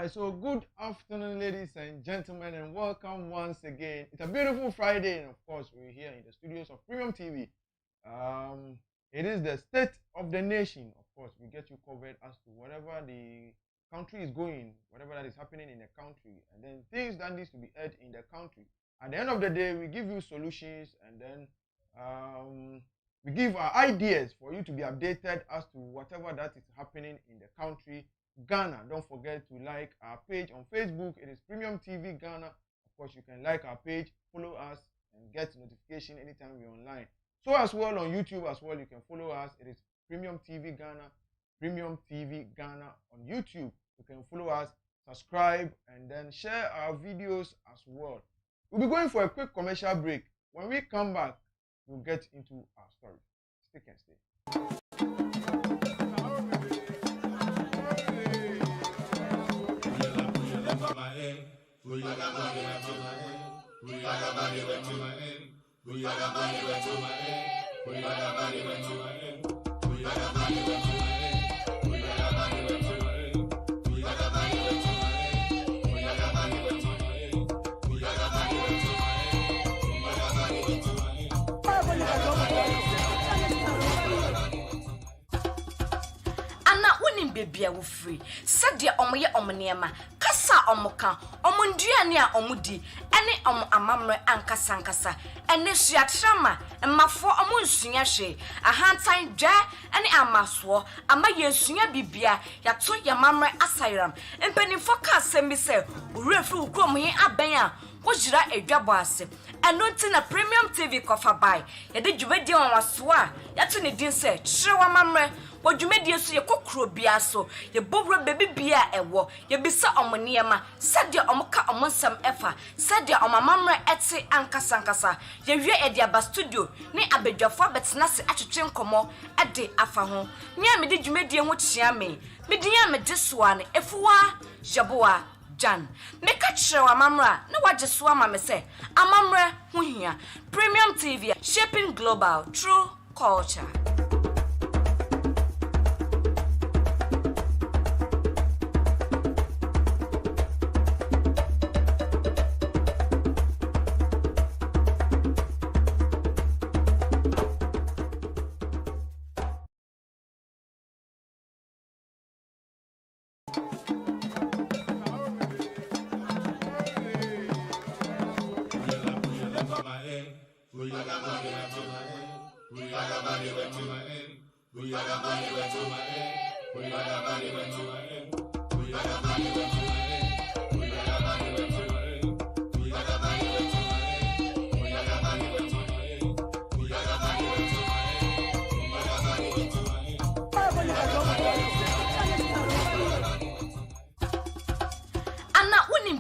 So good afternoon, ladies and gentlemen, and welcome once again. It's a beautiful Friday, and of course, we're here in the studios of Premium TV. It is the state of the nation. Of course, we get you covered as to whatever the country is going, whatever that is happening in the country, and then things that needs to be heard in the country. At the end of the day, we give you solutions, and then we give our ideas for you to be updated as to whatever that is happening in the country. Ghana. Don't forget to like our page on Facebook. It is Premium TV Ghana. Of course, you can like our page, follow us, and get notification anytime we're online. So as well on YouTube as well, you can follow us. It is Premium TV Ghana, Premium TV Ghana on YouTube. You can follow us, subscribe, and then share our videos as well. We'll be going for a quick commercial break. When we come back, we'll get into our story. Stick and stay. Baby, I will free. Said dear omoye omoniema, kasa omoka, omunduane a omudi, ene amamre ankasa ankasa, ene suatrama, mafo omunsunya hwe, ahantan dwa ene amaso, amaye sunya bibia, yato yamamre asairam, empenifo ka asem bi se, urefru ukrom yin aben a wojira edwabo ase. Eno nti na Premium TV kofa bai, yede dwumedi onwaso a, yato ne din se, chirewa mamre. Wodwumedie so ye kokro bia so ye bobro baby bia ewo ye bisa omoniema sade omoka omonsam efa sade omamamra ete ankasa ankasa ye wie edi aba studio ni abedwafo betena se atwetwe nkomo ede afa ho nya me de dwumedie ho chia me medinya me desoa ne efuwa jaboa Jan meka chirewa mamra na wajesoa ma me se amamra ho hia Premium TV shaping global true culture.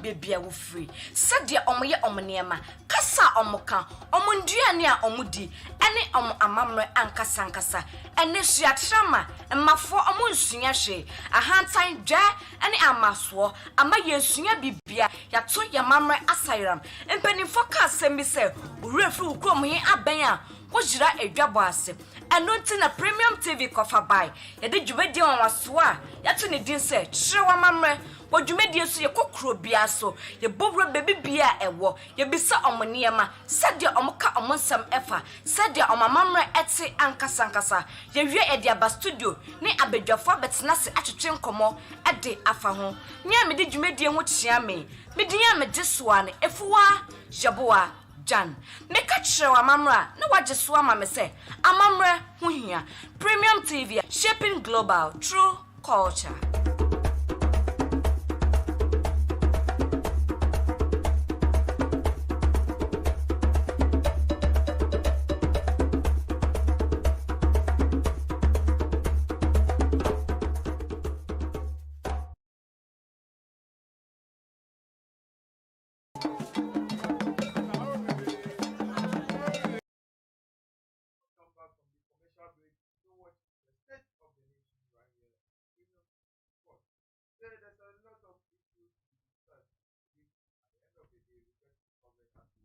Baby, I will free. Said dear omoye omoniema, kasa omoka, omunduane a omudi, ene amamre ankasa ankasa, ene suatrama, mafo omunsunya hwe, ahantan dwa ene amaso, amaye sunya bibia, yato yamamre asayram empanimfo ka asem bi se urefri ukrom hin aben a wo jira edwabo ase eno nti na Premium TV kofa bai yede dwumedi on waso a yato ne din se chirewa mamre wodwumedi so ye kokro bia so ye bobro bebi bia ewo ye bisa omoniema sade omoka omonsam efa sade omamamre eti ankasa ye wie ediaba studio ni abedwafo betena se atwetwe nkomo ede afa ho nya me de dwumedi ho chia me ya me desoa ne efuwa jaboa jan me ka chirewa mamra na wajesoa ma me se amamre ho hia Premium TV shaping global true culture.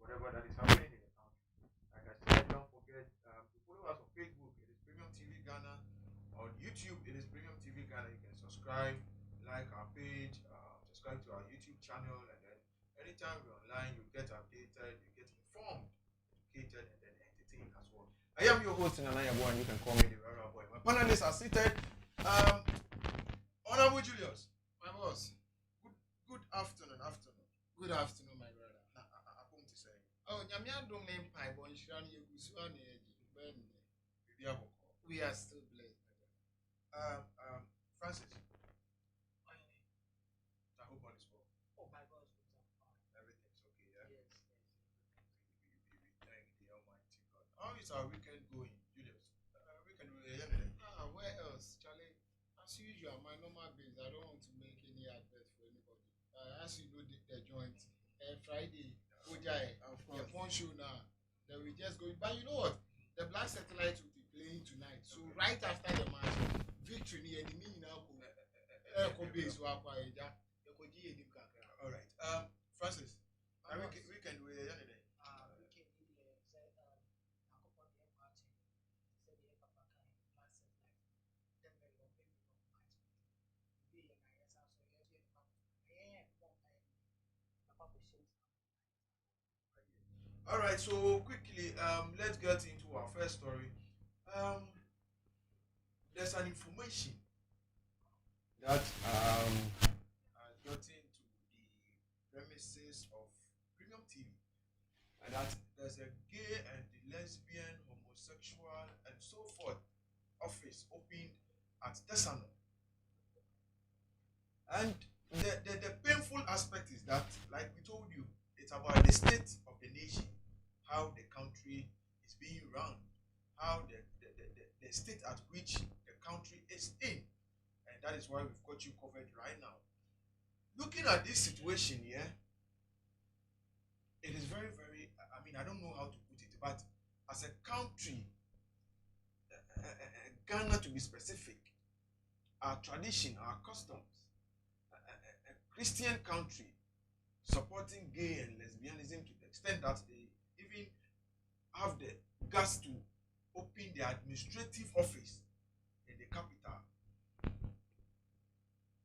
Whatever that is happening in the country. Like I said, don't forget to follow us on Facebook. It is Premium TV Ghana. On YouTube, it is Premium TV Ghana. You can subscribe, like our page, subscribe to our YouTube channel, and then anytime we're online, you get updated, you get informed, educated, and then entertained as well. I am your host, Nana Yabo, and you can call me the Rara Boy. My panelists are seated. Honorable Julius, my boss. Good afternoon. Good afternoon, my brother. Oh, Nyamian don't name pie, but we are still blessed. Francis. I hope all is well. Oh my God. Everything's okay, yeah? Yes. We thank the Almighty God. How is our weekend going, Julius? Weekend Where else, Charlie? As usual, my normal days. I don't want to make any advert for anybody. As you know, the joint Friday, Ojai, the phone show now. Then we just go. But you know what? The Black Satellite will be playing tonight. So right after the match, victory near the meaning now. All right. Francis, weekend we All right, so quickly, let's get into our first story. There's an information that has gotten to the premises of Premium TV, and that there's a gay and lesbian, homosexual, and so forth office opened at Tesano. And the painful aspect is that, like we told you, it's about the state of the nation, how the country is being run, how the state at which the country is in. And that is why we've got you covered right now. Looking at this situation here, it is very, very, I don't know how to put it, but as a country, Ghana to be specific, our tradition, our customs, a Christian country supporting gay and lesbianism to the extent that they even have the guts to open the administrative office in the capital.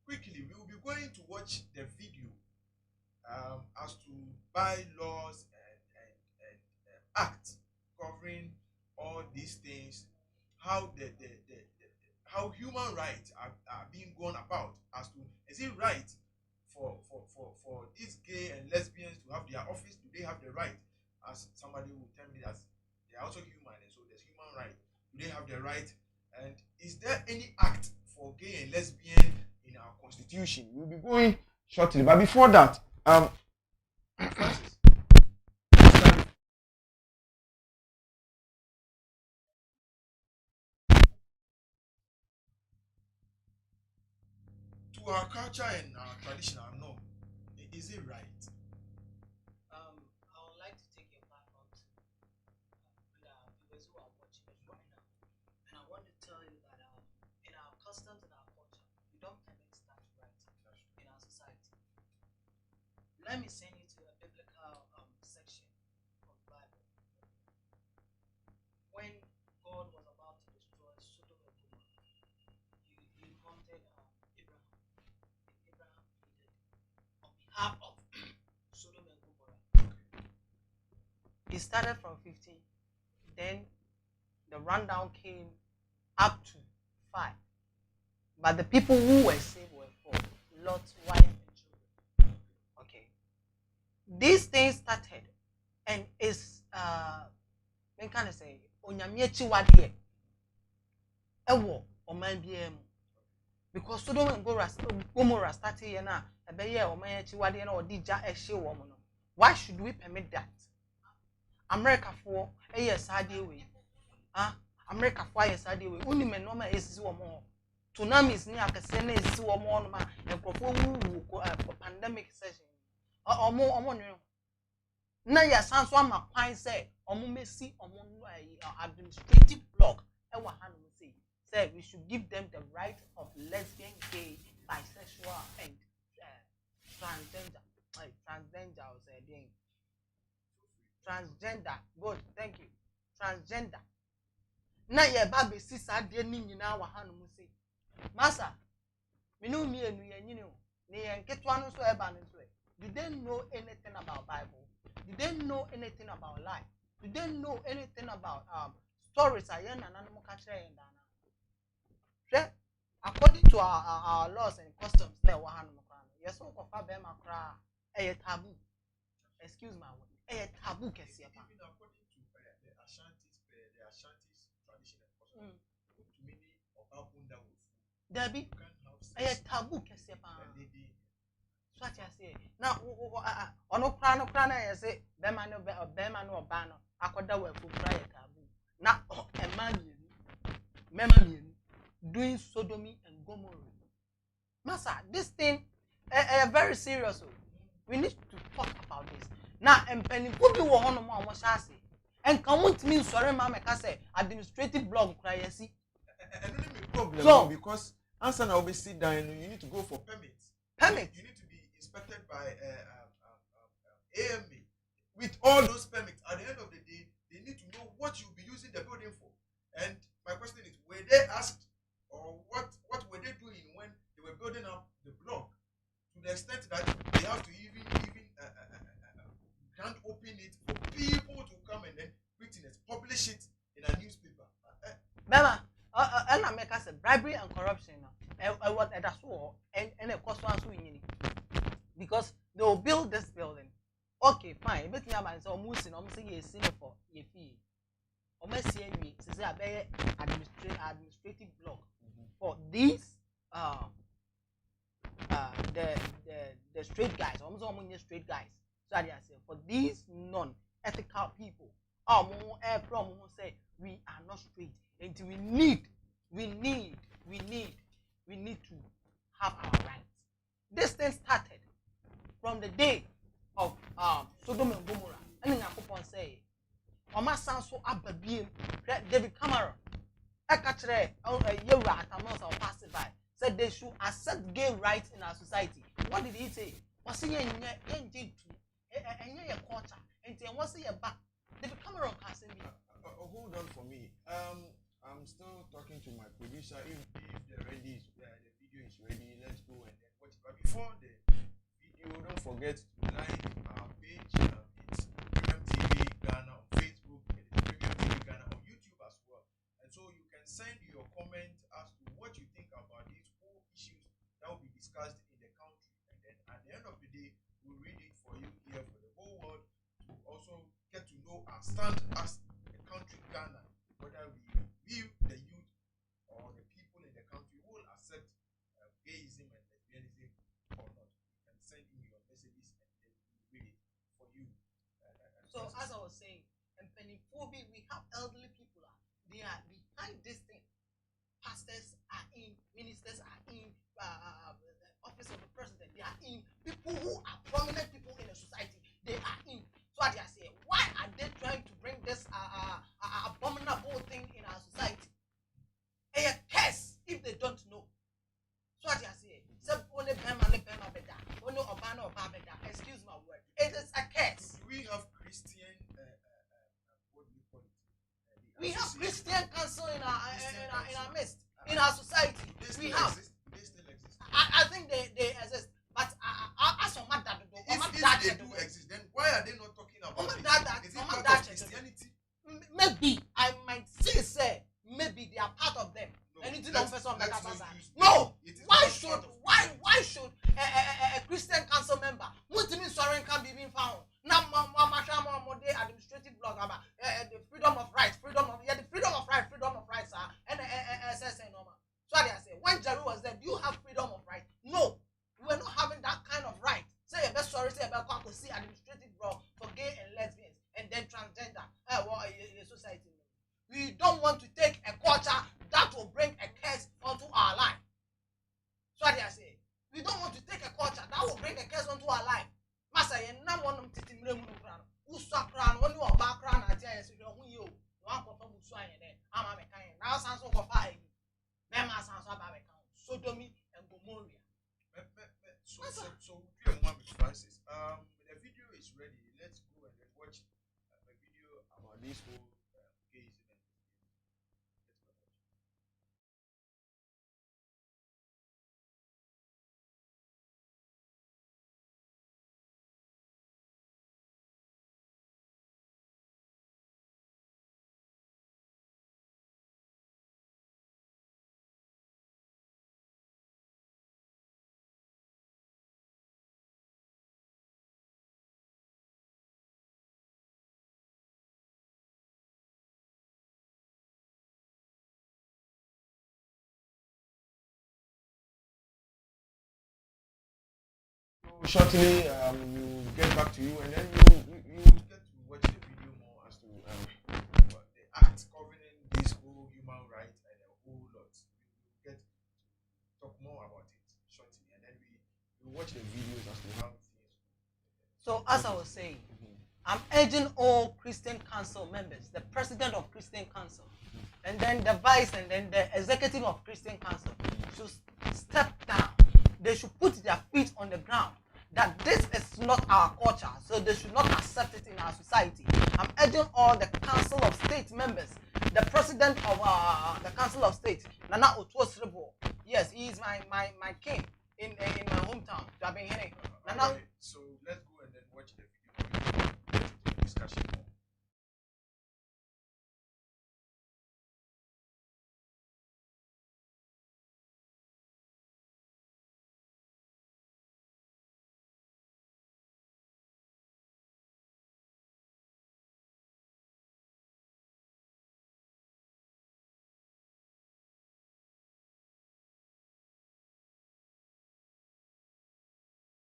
Quickly, we will be going to watch the video as to bylaws and acts covering all these things, how how human rights are being gone about, as to is it right for these gay and lesbians to have their office? Do they have the right? As somebody will tell me that they are also human, and so there's human right. Do they have the right? And is there any act for gay and lesbian in our constitution? We'll be going shortly, but before that, Francis, to our culture and our tradition, our norm, is it right? I would like to take your platform to viewers who are watching us right now, and I want to tell you that in our customs and our culture, we don't permit that right in our society. let me send you to a biblical section of the Bible. When God was about to destroy Sodom and Gomorrah, he prompted Abraham. And Abraham pleaded on behalf of Sodom and Gomorrah. He started from 15. Then the rundown came up to 5. But the people who were saved were 4. Lot's wife and children. Okay. These things started and is when can I say onyamiechi wade ewo oman bia mu. Because Sodom and Gomorrah started here now, ebeye oman wade na odija ehye wo mo no. Why should we permit that? America for sadie way. America for sadie way. Uni me no ma esisi wo mo. Tsunamis ni akase na esisi wo mo no ma ekrofo wu pandemic session. Omo nyo. Na ya sanso ama kwan say omo mesi omo administrative block e wa hanu say we should give them the right of lesbian, gay, bisexual and transgender. Transgender was saying. Transgender. Good, thank you. Transgender. Na ye ba be sisa de ni nyina wa hanu say. Masa, minu mi enu ye nyini o. Ni ye nketwa no so e ba no so. Do they know anything about Bible? Do they know anything about life? Do they know anything about stories ayen nananom ka kire yen dana? According to our laws and customs na wa hanu kra no. Yes so ko fa be ma kra e taboo. Excuse my word. E taboo kese pa. Even according to the Ashantis tradition and custom, to many of our bunda with Debbie, e taboo kese pa. So what you say? Now, ono kra na you say be man no oba no akoda wa fu kra ye taboo. Na e man mienu doing sodomy and Gomorrah. Massa, this thing very serious. We need to talk about this. Now, empeni pubi wo hono mo amo shase. And come on to me sorry ma me ka say administrative blog kra yesi. And only me problem So, because answer now be sit down you need to go for permits. Permit. You need to be inspected by AMA. With all those permits, at the end of the day, they need to know what you'll be using the building for. And my question is, were they asked or what were they doing when they were building up the block to the extent that they have to even can't open it for people to come and then witness, publish it in a newspaper. Bema, and America said bribery and corruption. What that's all, and a cost one so because they will build this building. Okay, fine. But you so musing, I'm saying a sin for a fee. Or may say we say a administrative block for these the straight guys. Almost all straight guys. So I say for these non-ethical people, say we are not straight, and we need to have our rights. This thing started from the day of Sodom and Gomorrah. And then I say, Oma Sanso Ababim, David Cameron, Ekatre, Yura Atamos or passed by, said they should accept gay rights in our society. What did he say? Was he in your quarter? And what's he back? David Cameron has been. Hold on for me. I'm still talking to my producer. If the video is ready, let's go and then watch. But before the video, don't forget to like our page. It's Premium TV Ghana on Facebook. It is Premium TV Ghana on YouTube as well. And so you can send your comment as to what you think about these whole issues that will be discussed in the country. And then at the end of the day, we'll read it for you here for the whole world to also get to know our stand as a country Ghana, whether we the youth or the people in the country will accept gayism and lesbianism or not. You can send in your messages and then we'll read it for you. So as I was saying, and Pennyphobia, we have elderly people. They are behind this thing. Pastors are in, ministers are in, the office of the president. They are in. People who are prominent people in the society, they are in. So I just say, why are they trying to bring this abominable thing in our society? A curse if they don't know. So I just say, only Bema better, only Obana or Babeda. Excuse my word. in our society. We have. They still exist. I think they exist. But as on my dad, If they do exist, then why are they not talking about it? Is it part of Christianity? maybe I might say maybe they are part of them. No, Anything let's on not use No. it is Why not should part of why should a Christian council member Mutimi Soren can be being found? Now administrative blog about the freedom of rights, the freedom of rights and SSN normal. So I say when Jeru was there, do you have freedom of right? No, we were not having that kind of right. Say a best sorry, say about to see administrative blog for gay and lesbians and then transgender society. We don't want to take a culture that will bring a curse onto our life. So I say, we don't want to take a culture that will bring a curse onto our life. Master, you now want to teach me Usakran, when you are background, I tell you, one confirm Usway and then I'm a kind. Now, sounds of fire. Mema sounds of Sodomy and Gomorrah. So Francis, the video is ready. Let's go and watch a video about this whole case. Shortly, we'll get back to you, and then you Get to watch the video more as to the act governing this whole human rights and a whole lot. We'll get to talk more about it shortly, and then we watch the videos as to how things. So as I was saying, I'm urging all Christian Council members, the president of Christian Council, and then the vice and then the executive of Christian Council should step down. They should put their feet on the ground. That this is not our culture, so they should not accept it in our society. I'm urging all the Council of State members, the president of the Council of State, Nana Otuo. Yes, he is my king in my hometown. Nana. Right, so let's go and then watch the video. Get to discussion more.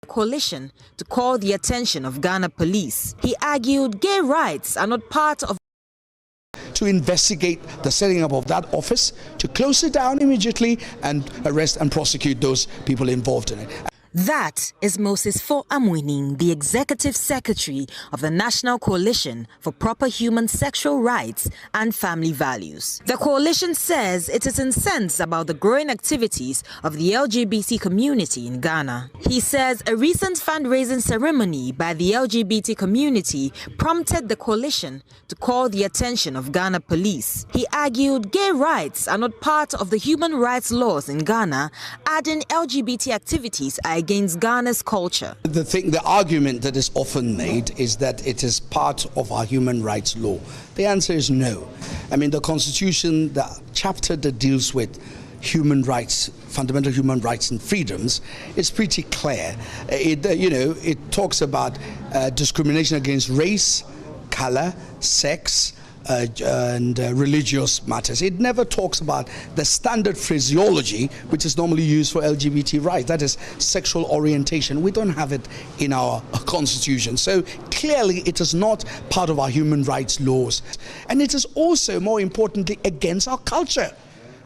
Coalition to call the attention of Ghana police. He argued gay rights are not part of to investigate the setting up of that office, to close it down immediately and arrest and prosecute those people involved in it. That is Moses Fo Amwining, the Executive Secretary of the National Coalition for Proper Human Sexual Rights and Family Values. The coalition says it is incensed about the growing activities of the LGBT community in Ghana. He says a recent fundraising ceremony by the LGBT community prompted the coalition to call the attention of Ghana police. He argued gay rights are not part of the human rights laws in Ghana, adding LGBT activities are against Ghana's culture. The argument that is often made is that it is part of our human rights law. The answer is no. I mean, the Constitution, the chapter that deals with human rights, fundamental human rights and freedoms, is pretty clear. It talks about discrimination against race, color, sex, and religious matters. It never talks about the standard phraseology which is normally used for LGBT rights, that is sexual orientation. We don't have it in our constitution. So clearly it is not part of our human rights laws. And it is also, more importantly, against our culture.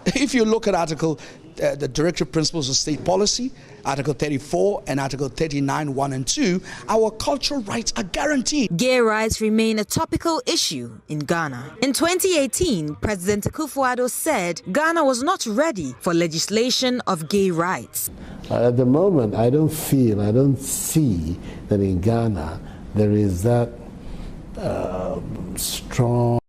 If you look at the Directive Principles of State Policy, Article 34 and Article 39, 1 and 2, our cultural rights are guaranteed. Gay rights remain a topical issue in Ghana. In 2018, President Akufo-Addo said Ghana was not ready for legislation of gay rights. At the moment, I don't see that in Ghana there is that strong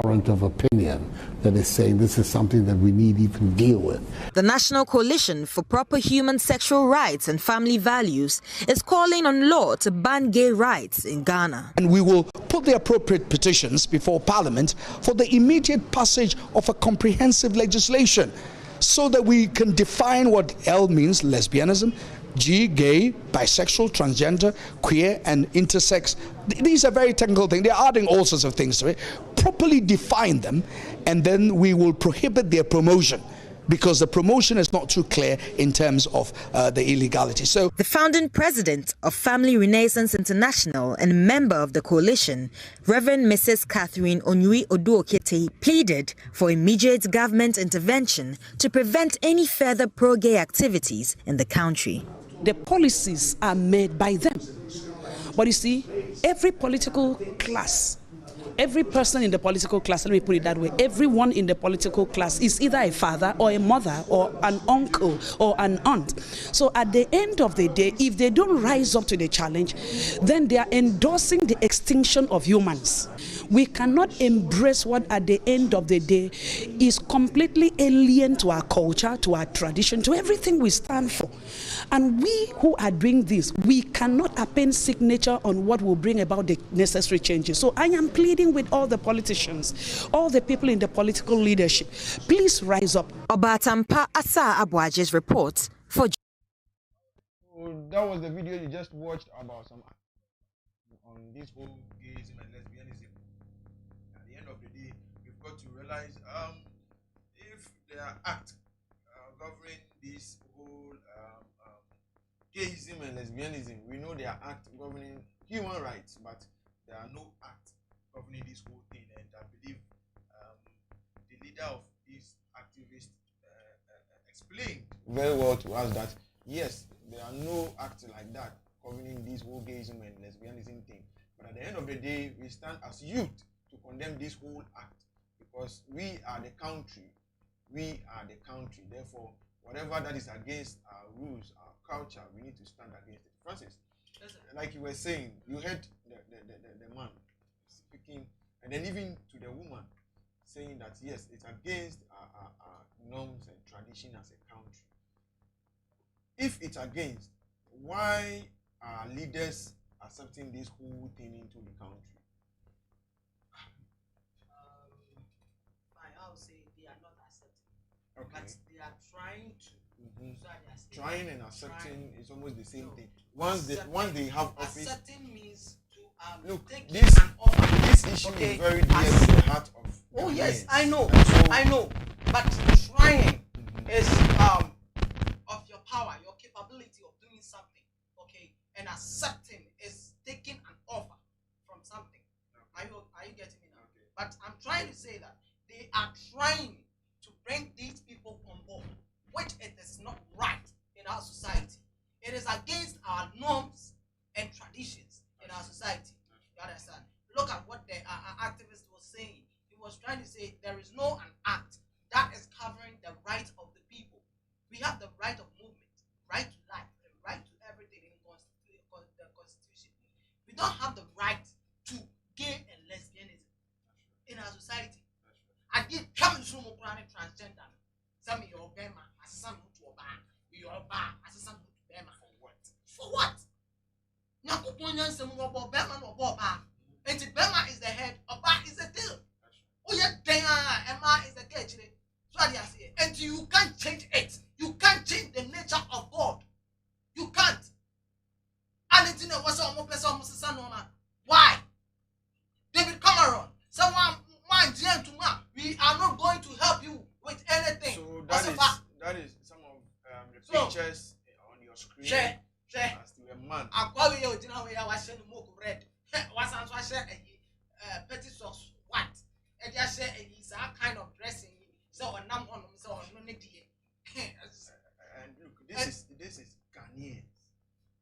current of opinion that is saying this is something that we need to even deal with. The National Coalition for Proper Human Sexual Rights and Family Values is calling on law to ban gay rights in Ghana. And we will put the appropriate petitions before Parliament for the immediate passage of a comprehensive legislation so that we can define what L means, lesbianism, G, gay, bisexual, transgender, queer, and intersex. These are very technical things. They're adding all sorts of things to it. Properly define them, and then we will prohibit their promotion, because the promotion is not too clear in terms of the illegality. So, the founding president of Family Renaissance International and member of the coalition, Reverend Mrs. Catherine Onui Oduokete, pleaded for immediate government intervention to prevent any further pro-gay activities in the country. The policies are made by them. But you see, every political class, every person in the political class, let me put it that way, everyone in the political class is either a father or a mother or an uncle or an aunt. So at the end of the day, if they don't rise up to the challenge, then they are endorsing the extinction of humans. We cannot embrace what at the end of the day is completely alien to our culture, to our tradition, to everything we stand for. And we who are doing this, we cannot append signature on what will bring about the necessary changes. So I am pleading with all the politicians, all the people in the political leadership, please rise up. Obatampa Asa Abuaje's report for. So that was the video you just watched about some on this whole gayism and lesbianism. At the end of the day, we've got to realize if there are acts governing this whole gayism and lesbianism, we know there are acts governing human rights, but there are no acts governing this whole thing. And I believe the leader of this activist explained very well to us that yes, there are no acts like that governing this whole gayism and lesbianism thing. But at the end of the day, we stand as youth to condemn this whole act, because we are the country. We are the country. Therefore, whatever that is against our rules, our culture, we need to stand against it. Francis, like you were saying, you heard the man speaking, and then even to the woman saying that yes, it's against our norms and tradition as a country. If it's against, why are leaders accepting this whole thing into the country? I would say they are not accepting, Okay. but they are trying to. So they are saying Trying and accepting is almost the same thing. Once they have office, accepting means to look, take this an offer. this issue Okay. is very dear to the heart of. Oh Ghanaians. yes, I know, And so, I know. But trying is of your power, your capability of doing something. Okay, and accepting is taking an offer from something. Are you getting me now? Okay. But I'm trying to say that they are trying to bring these people on board, which it is not right in our society. It is against our norms and traditions in our society. You understand? Look at what the activist was saying. He was trying to say there is no an act that is covering the right of the people. We have the right of movement, right to life, the right to everything in the Constitution. We don't have the right to gay and lesbianism in our society. I did come to transgender. Some of your Bema, as some to Oba, your bar, as some to Bema. For what? For what? Nakuponian some about Bema or Boba. And Bema is the head, Oba is the tail. Oh, yeah, Emma is the catch. So I say, and you can't change it. You can't change the nature of God. You can't. And it's in a was almost why? David Cameron, someone we are not going to help you with anything. So that is some of the pictures on your screen. Share. As to a man. I call you I was sharing more red. Was I share a petty sauce white? And just say it's a kind of dressing. So on number on so on no need. And look, this is Ghanaians.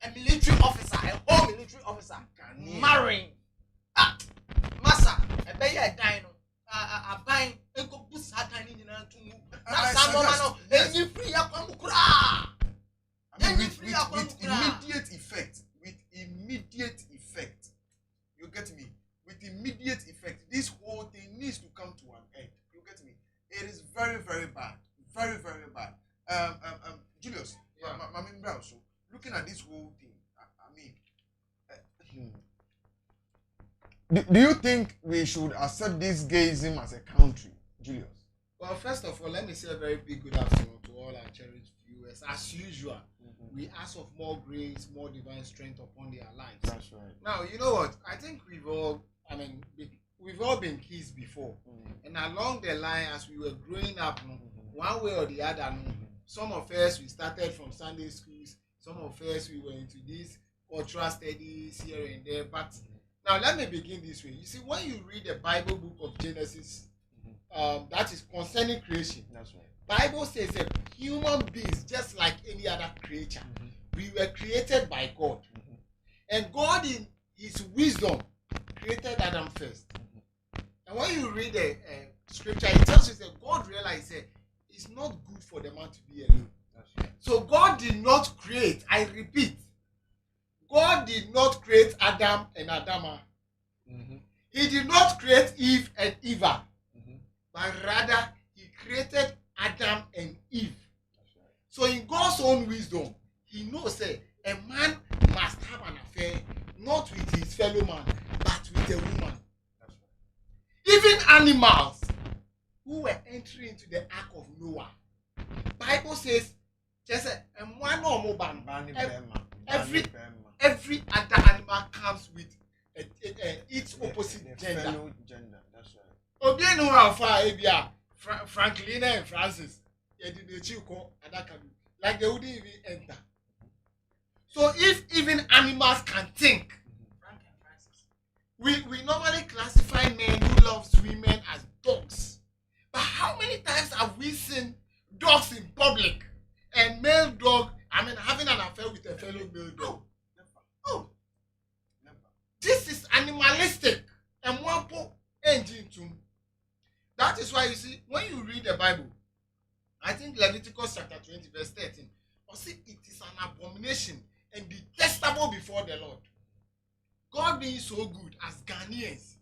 A military officer, a whole military officer, Ghanaians. marrying. Massa, a bear dino. A buying a good boost had tiny in a tomb. Then you free up on with immediate effect. You get me? With immediate effect, this whole thing needs to come Very, very bad. Julius, Yeah. Mami Brown, so looking at this whole thing, I mean, do you think we should accept this gayism as a country, Julius? Well, first of all, let me say a very big good afternoon to all our cherished viewers. As usual, we ask of more grace, more divine strength upon their lives. That's right. Now, you know what? I think we've all been kids before. And along the line, as we were growing up, one way or the other, some of us, we started from Sunday schools. Some of us, we were into these cultural studies here and there. But now, let me begin this way. You see, when you read the Bible book of Genesis, that is concerning creation. That's right. Bible says that human beings, just like any other creature, we were created by God. And God, in his wisdom, created Adam first. And when you read the scripture, it tells you that God realized that it's not good for the man to be alone. So God did not create, I repeat, God did not create Adam and Adama. He did not create Eve and Eva. But rather, he created Adam and Eve. So in God's own wisdom, he knows that a man must have an affair, not with his fellow man, but with a woman. Even animals who were entering into the ark of Noah, Bible says, just every other animal comes with its opposite gender. That's right. Obi no alpha ebia Franklin and Francis like they wouldn't even enter. So if even animals can think, we normally classify men who love women as dogs. But how many times have we seen dogs in public and male dog, having an affair with a fellow male dog? Oh, this is animalistic and one engine too. That is why you see, when you read the Bible, I think Leviticus chapter 20, verse 13, or see, it is an abomination and detestable before the Lord. God being so good as Ghanaians,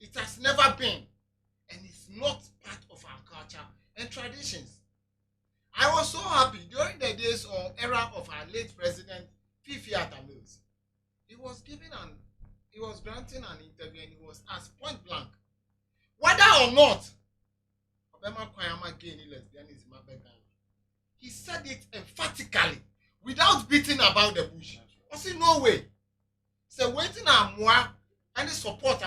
it has never been, and it's not part of our culture and traditions. I was so happy during the days or era of our late president, Fifi Atamils. He was granting an interview and he was asked point blank, whether or not he said it emphatically without beating about the bush. I said, no way. So waiting on moi any support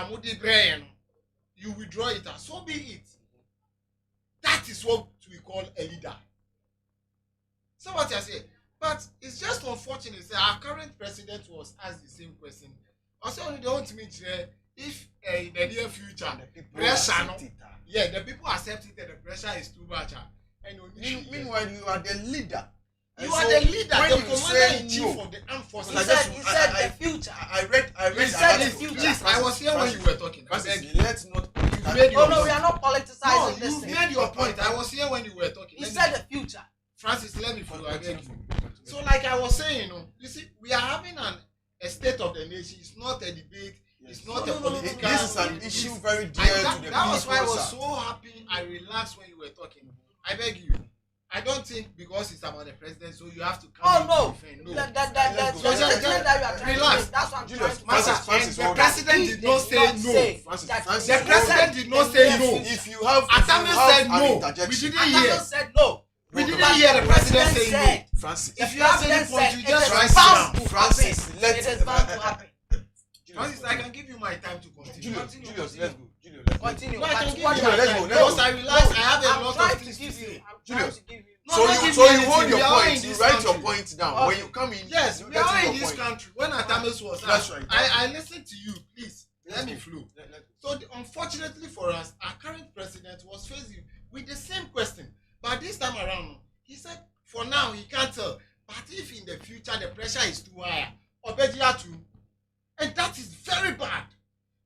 you withdraw it, so be it. That is what we call a leader. So what I say, but it's just unfortunate that our current president was asked the same question. Also, only don't mean if in the near future the pressure, the people accept it that the pressure is too much. And meanwhile, you are the leader. You are the leader, the commander-in-chief of the armed forces. He said the future. I read. He said the future. Please, I was here when you were talking. Let's not. No, we are not politicizing this. You made your point. I was here when you were talking. He said the future. Francis, let me follow. I beg you. So, like I was saying, you see, we are having a state of the nation. It's not a debate. It's not a political. This is an issue very dear to the people. That was why I was so happy. I relaxed when you were talking. I beg you. I don't think because it's about the president, so you have to come. No. Relax. That's what I'm Julius, trying to Francis, the president did not say no. Francis, The president did not say no. If you have said no. We didn't hear. said no. We didn't hear the president say no. Francis, If you have any point, you just Francis, write it down. Francis, It is bound to happen. Francis, I can give you my time to continue. Julius, let's go. Continue. No, I can give you What my let's time. go, Because I realize I have a I'm lot trying of to things give to you. say. I'm trying to give you. No, So don't you give so me you anything. hold your We are all in point. You this write your country. point down. Okay. When you come in, Yes, you we let are your in this point. country. When Atamis was That's asked, right. I listened to you. Please, let me flow. Let's go. So unfortunately for us, our current president was faced with the same question. But this time around, he said, for now, he can't tell. But if in the future the pressure is too high, Obedia too. And that is very bad.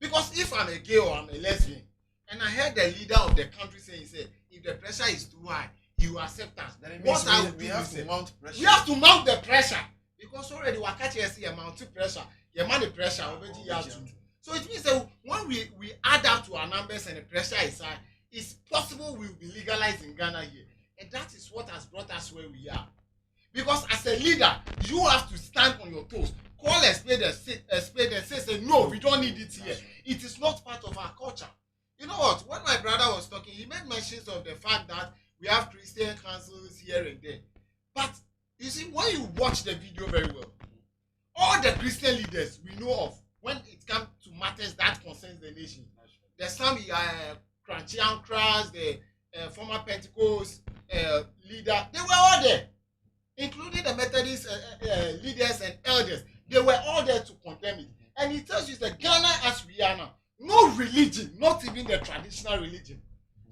Because if I'm a gay or I'm a lesbian, and I heard the leader of the country saying, if the pressure is too high, you accept us. Then it What means I would we do have is to mount pressure. we have to mount the pressure. Because already we catch a mounting pressure. You mount the pressure, Obedia too. So it means that when we add up to our numbers and the pressure is high, it's possible we will be legalized in Ghana here. And that is what has brought us where we are. Because as a leader, you have to stand on your toes. Call a spade and say, no, we don't need it here. It is not part of our culture. You know what? When my brother was talking, he made mentions of the fact that we have Christian councils here and there. But you see, when you watch the video very well, all the Christian leaders we know of, when it comes to matters that concerns the nation, there's some Crunchy Ankras, the former Pentecost leader, they were all there, including the Methodist leaders and elders. They were all there to condemn it. And it tells you that Ghana as we are now, no religion, not even the traditional religion.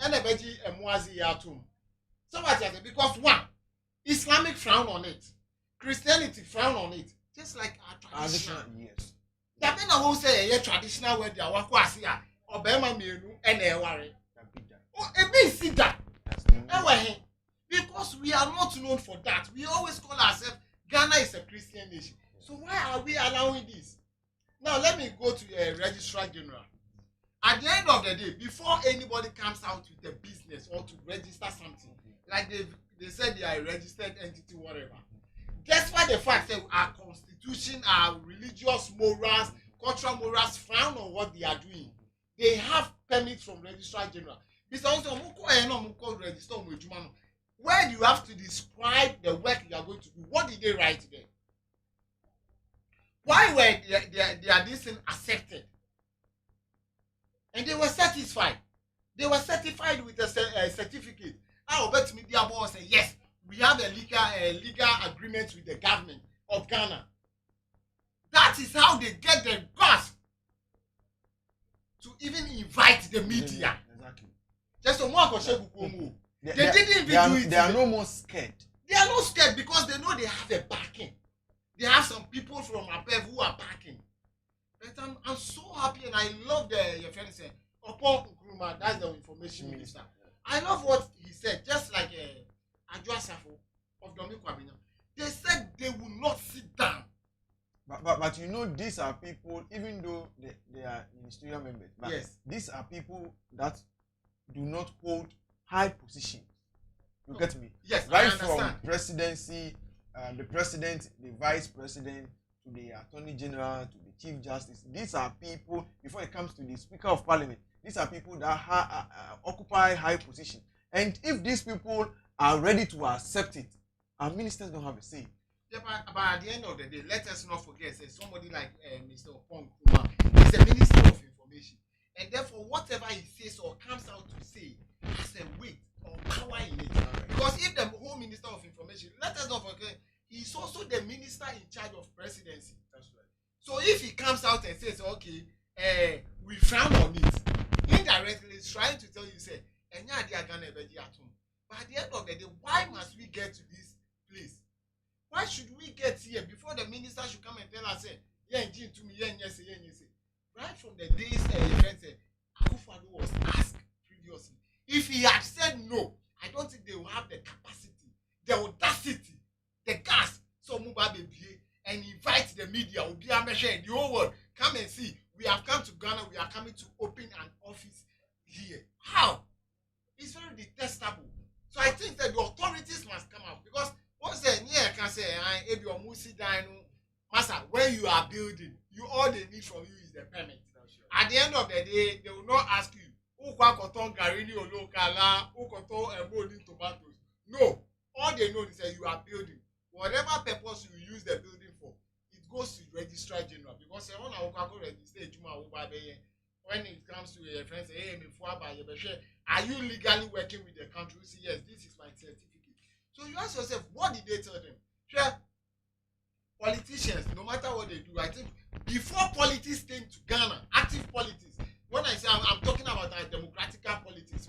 And the Beji Mwazi Yatum. So what I say, because one, Islamic frown on it, Christianity frown on it, just like our traditional. Yes. That mean I will say a traditional word, they are Wakwasiya, or Bema Menu, and a worry. Oh, a bit see that. Because we are not known for that. We always call ourselves Ghana is a Christian nation. So why are we allowing this? Now let me go to a registrar general. At the end of the day, before anybody comes out with a business or to register something, like they said they are a registered entity, whatever. Despite the fact that our constitution, our religious morals, cultural morals frown on what they are doing, they have permits from registrar general. Where you have to describe the work you are going to do, what did they write there? Why were their this thing accepted? And they were satisfied. They were certified with a certificate. I'll bet media boss say yes, we have a legal agreement with the government of Ghana. That is how they get the guts to even invite the media. Exactly. Just a more they didn't even do it. They are no more scared. They are not scared because they know they have a backing. They have some people from above who are backing. But I'm so happy and I love your friend said, Opo Nkrumah, that's the information minister. I love what he said, just like Adwoa Safo of Domi Kwabena. They said they will not sit down. But you know, these are people, even though they are ministerial members, but yes, these are people that do not hold high positions. You get me? Yes, right I understand. From presidency, the president, the vice president, to the attorney general, to the chief justice. These are people, before it comes to the speaker of parliament, these are people that occupy high position. And if these people are ready to accept it, our ministers don't have a say. Yeah, but at the end of the day, let us not forget, say somebody like Mr. Opo Nkrumah is a minister of information. And therefore, whatever he says or comes out to say has a weight or power in it. Because if the whole minister of information, let us not forget, he's also the minister in charge of presidency. That's right. So if he comes out and says, okay, we frown on it, indirectly he's trying to tell you, say, but at the end of the day, why must we get to this place? Why should we get here before the minister should come and tell us, say, right from the days Akufo-Addo was asked previously, if he had said no, I don't think they will have the capacity, the audacity, the gas, so Mubabe and invite the media, the whole world, come and see. We have come to Ghana, we are coming to open an office here. How? It's very detestable. So I think that the authorities must come out because what's the near can say, if you are Musi Dino, Master, when you are building, all they need from you is the permit. At the end of the day, they will not ask you, who cotton garini or locala, who cotton tomatoes. No, all they know is that you are building. Whatever purpose you use the building for, it goes to registrar general because when it comes to a friend, say, hey, are you legally working with the country? You say, yes, this is my certificate. So you ask yourself, what did they tell them? Sure, politicians, no matter what they do, I think before politics came to Ghana, active politics, when I say I'm talking about our democratic politics,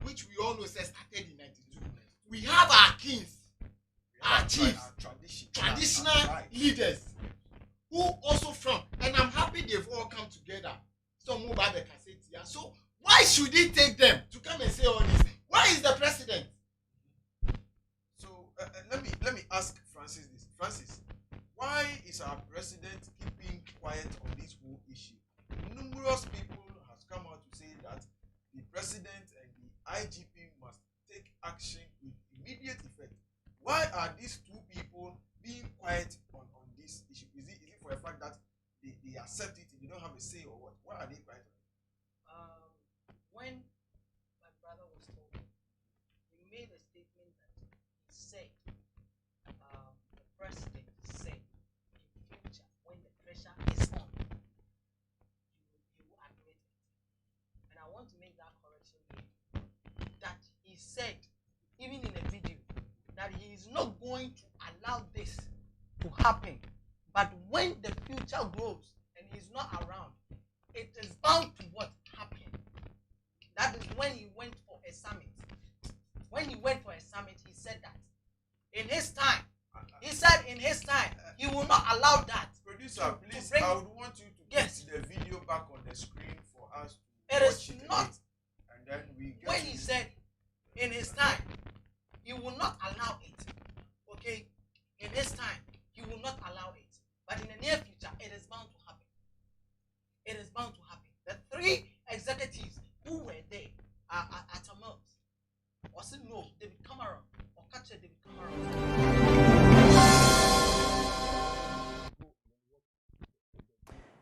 which we all know started in 92. We have our kings, our chiefs, traditional leaders who also from, and I'm happy they've all come together. So so why should it take them to come and say all this? Why is the president? So let me ask Francis this. Francis, why is our president keeping quiet on this whole issue? Numerous people has come out to say that the president and the IGP must take action with are these two people being quiet on this issue? Is it for a fact that they accept it, they don't have a say, or what? Why are they quiet? When my brother was told, he made a statement that he said, the president said, in future, when the pressure is on, you will admit it. And I want to make that correction here, that he said, even in a video, that he is not going to allow this to happen. But when the future grows and he's not around, it is bound to what happen. That is when he went for a summit. When he went for a summit, he said that. In his time, he said in his time, he will not allow that. Producer, please, I would want you to get the video back on the screen for us to watch it not. And then we get when he said in his time, he will not allow it. Okay? In his time, he will not allow it. But in the near future, it is bound to happen. It is bound to happen. The three executives who were there at a mills, was it no, David Cameron, or catch David Cameron.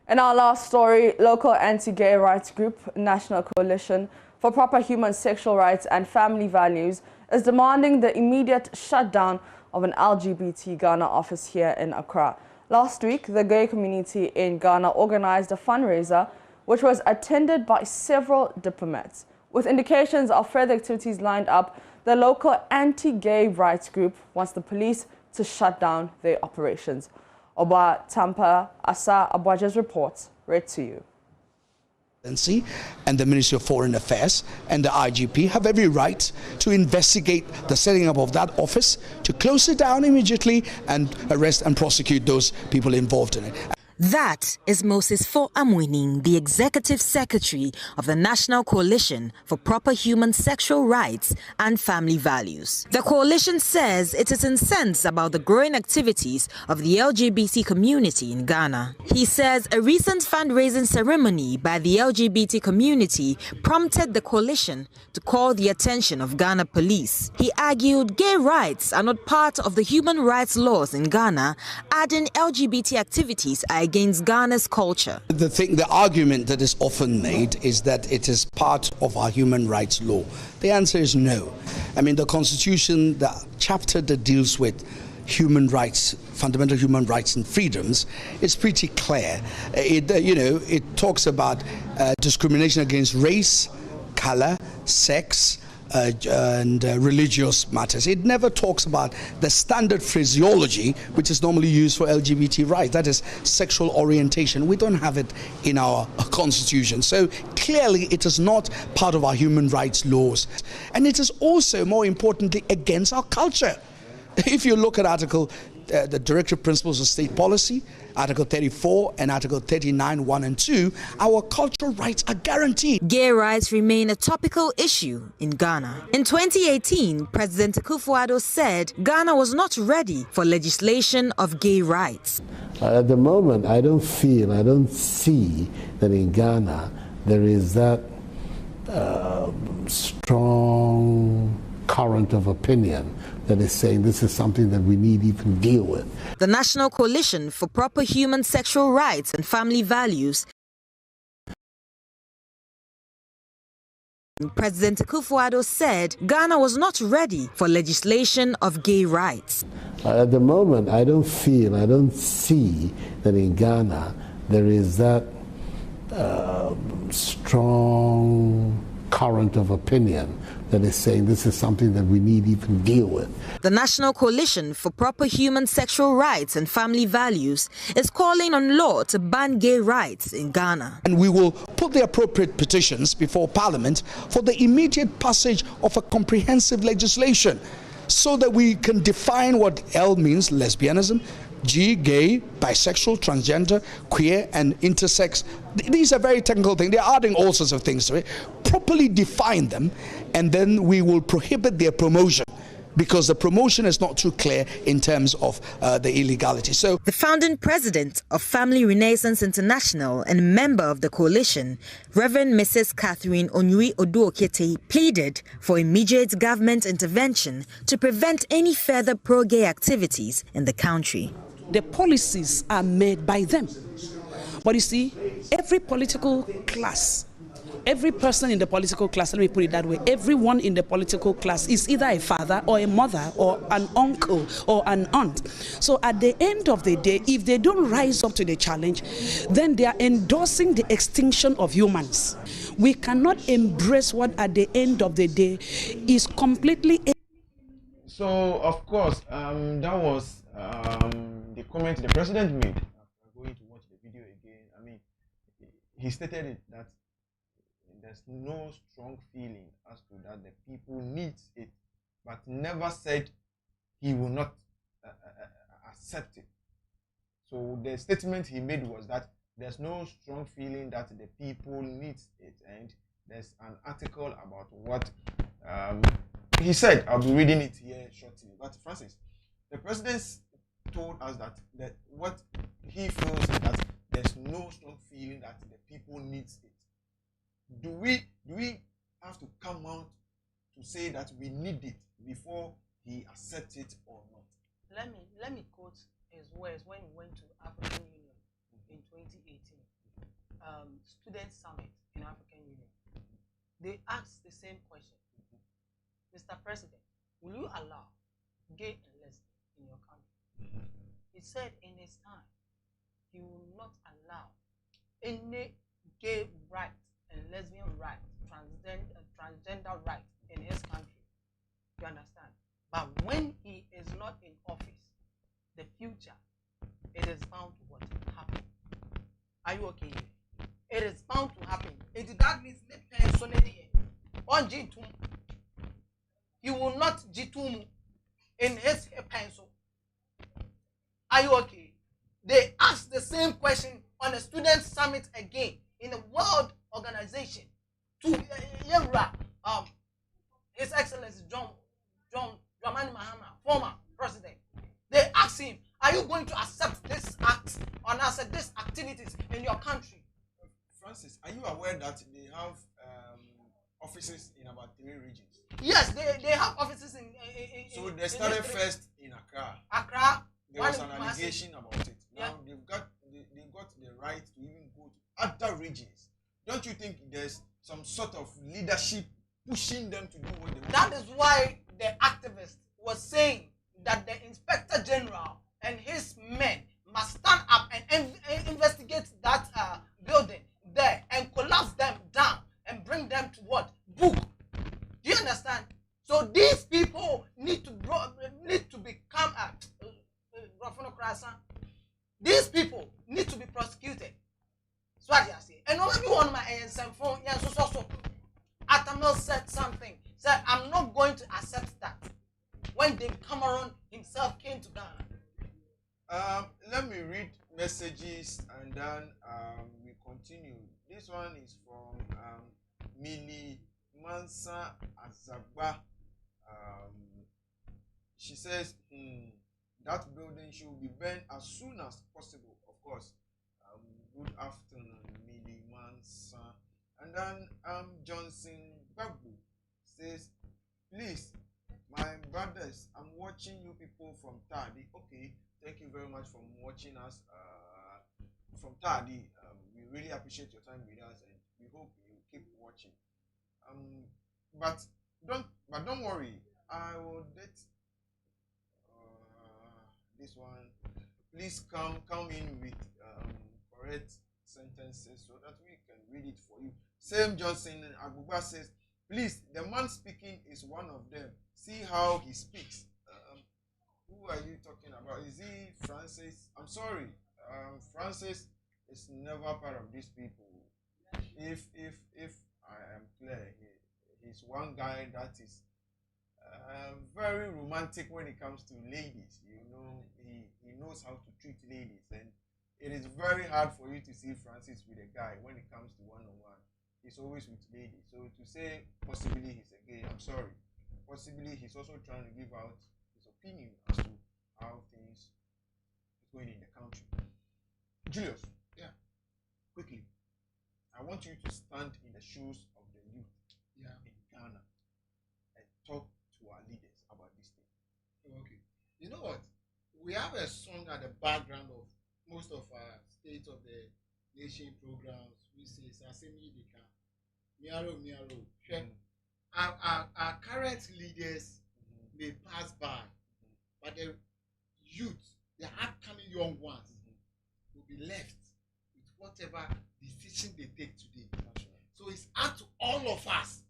In our last story, local anti-gay rights group, National Coalition for Proper Human Sexual Rights and Family Values, is demanding the immediate shutdown of an LGBT Ghana office here in Accra. Last week, the gay community in Ghana organized a fundraiser which was attended by several diplomats. With indications of further activities lined up, the local anti-gay rights group wants the police to shut down their operations. Oba Tampa Asa Abuaja's reports read to you. And the Ministry of Foreign Affairs and the IGP have every right to investigate the setting up of that office, to close it down immediately and arrest and prosecute those people involved in it. That is Moses For Amwining, the Executive Secretary of the National Coalition for Proper Human Sexual Rights and Family Values. The coalition says it is incensed about the growing activities of the LGBT community in Ghana. He says a recent fundraising ceremony by the LGBT community prompted the coalition to call the attention of Ghana police. He argued gay rights are not part of the human rights laws in Ghana, adding LGBT activities are against Ghana's culture. The argument that is often made is that it is part of our human rights law. The answer is no. I mean, the Constitution, the chapter that deals with human rights, fundamental human rights and freedoms, is pretty clear. It talks about discrimination against race, color, sex, and religious matters. It never talks about the standard phraseology which is normally used for LGBT rights, that is sexual orientation. We don't have it in our constitution. So clearly it is not part of our human rights laws. And it is also, more importantly, against our culture. If you look at the Directive Principles of State Policy, Article 34 and Article 39, 1 and 2, our cultural rights are guaranteed. Gay rights remain a topical issue in Ghana. In 2018, President Akufo-Addo said Ghana was not ready for legislation of gay rights. At the moment, I don't see that in Ghana there is that strong current of opinion that is saying this is something that we need to even deal with. The National Coalition for Proper Human Sexual Rights and Family Values, President Akufo-Addo said Ghana was not ready for legislation of gay rights. At the moment, I don't see that in Ghana there is that strong current of opinion that is saying this is something that we need to even deal with. The National Coalition for Proper Human Sexual Rights and Family Values is calling on law to ban gay rights in Ghana. And we will put the appropriate petitions before Parliament for the immediate passage of a comprehensive legislation so that we can define what L means, lesbianism, G, gay, bisexual, transgender, queer, and intersex. These are very technical things. They're adding all sorts of things to it. Properly define them, and then we will prohibit their promotion. because the promotion is not too clear in terms of the illegality. So the founding president of Family Renaissance International and member of the coalition, Reverend Mrs. Catherine Onui Oduokete, pleaded for immediate government intervention to prevent any further pro-gay activities in the country. The policies are made by them. But you see, every political class, every person in the political class, let me put it that way, everyone in the political class is either a father or a mother or an uncle or an aunt. So at the end of the day, if they don't rise up to the challenge, then they are endorsing the extinction of humans. We cannot embrace what at the end of the day is completely... So, of course, that was the comment the president made. I'm going to watch the video again. I mean, he stated it, that there's no strong feeling as to that the people needs it, but never said he will not accept it. So the statement he made was that there's no strong feeling that the people needs it, and there's an article about what he said. I'll be reading it here shortly. But Francis, the president told us that what he feels is that there's no strong feeling that the people needs it. Do we have to come out to say that we need it before he accepts it or not? Let me quote his words when he went to African Union in 2018, student summit in African Union. They asked the same question. Mr. President, will you allow gay and lesbian in your country? He said in his time, he will not allow any gay right and lesbian right, transgender right in his country. You understand? But when he is not in office, the future, it is bound to what? Happen. Are you okay? It is bound to happen. That means on G2, he will not G2 in his pencil. Are you okay? They asked the same question on a student summit again in a world organization to His Excellency John Dramani Mahama, former president. They asked him, are you going to accept this act or accept these activities in your country? Francis, are you aware that they have offices in about 3 regions? Yes, they have offices in so they started first in Accra. Accra. There was an allegation about it. Now they've got the right to even go to other regions. Don't you think there's some sort of leadership pushing them to do what they want? That is why the activist was saying that the Inspector General and his men must stand up and investigate that building there and collapse them down and bring them to what? Book. Do you understand? So these people need to become these people need to be prosecuted. That's what I say. And maybe one of my phone, Atamel said something. Said, I'm not going to accept that. When David Cameron himself came to Ghana. Let me read messages and then we continue. This one is from Mili Mansa Azagba. She says, that building should be burned as soon as possible. Of course. Good afternoon, Mili Mansa. And then Johnson Babu says, please, my brothers, I'm watching you people from Tadi. Okay, thank you very much for watching us from Tadi. We really appreciate your time with us, and we hope you keep watching. But don't worry, I will date this one. Please come in with correct sentences so that we can read it for you. Same Johnson Agbugba says, please, the man speaking is one of them. See how he speaks. Who are you talking about? Is he Francis? I'm sorry. Francis is never part of these people. If I am clear, he's one guy that is very romantic when it comes to ladies. You know, he knows how to treat ladies, and it is very hard for you to see Francis with a guy when it comes to one-on-one. He's always with ladies. So to say possibly he's a gay, I'm sorry. possibly he's also trying to give out his opinion as to how things is going in the country. Julius, Yeah. quickly, I want you to stand in the shoes of the youth Yeah. in Ghana and talk to our leaders about this thing. Okay. You know what? We have a song at the background of most of our State of the Nation programs. We say Sasemi Deka, Miaro Miaro. Mhm. Our current leaders may pass by, but the youth, the upcoming young ones, will be left with whatever decision they take today. That's right. So it's up to all of us,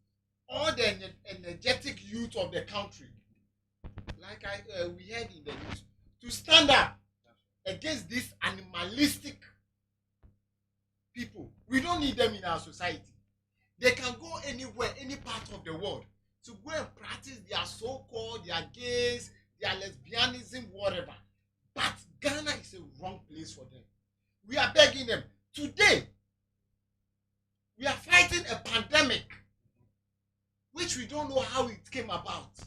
all the energetic youth of the country, like we heard in the news, to stand up against these animalistic people. We don't need them in our society. They can go anywhere, any part of the world, to go and practice their so-called, their gays, their lesbianism, whatever. But Ghana is a wrong place for them. We are begging them. Today, we are fighting a pandemic, which we don't know how it came about.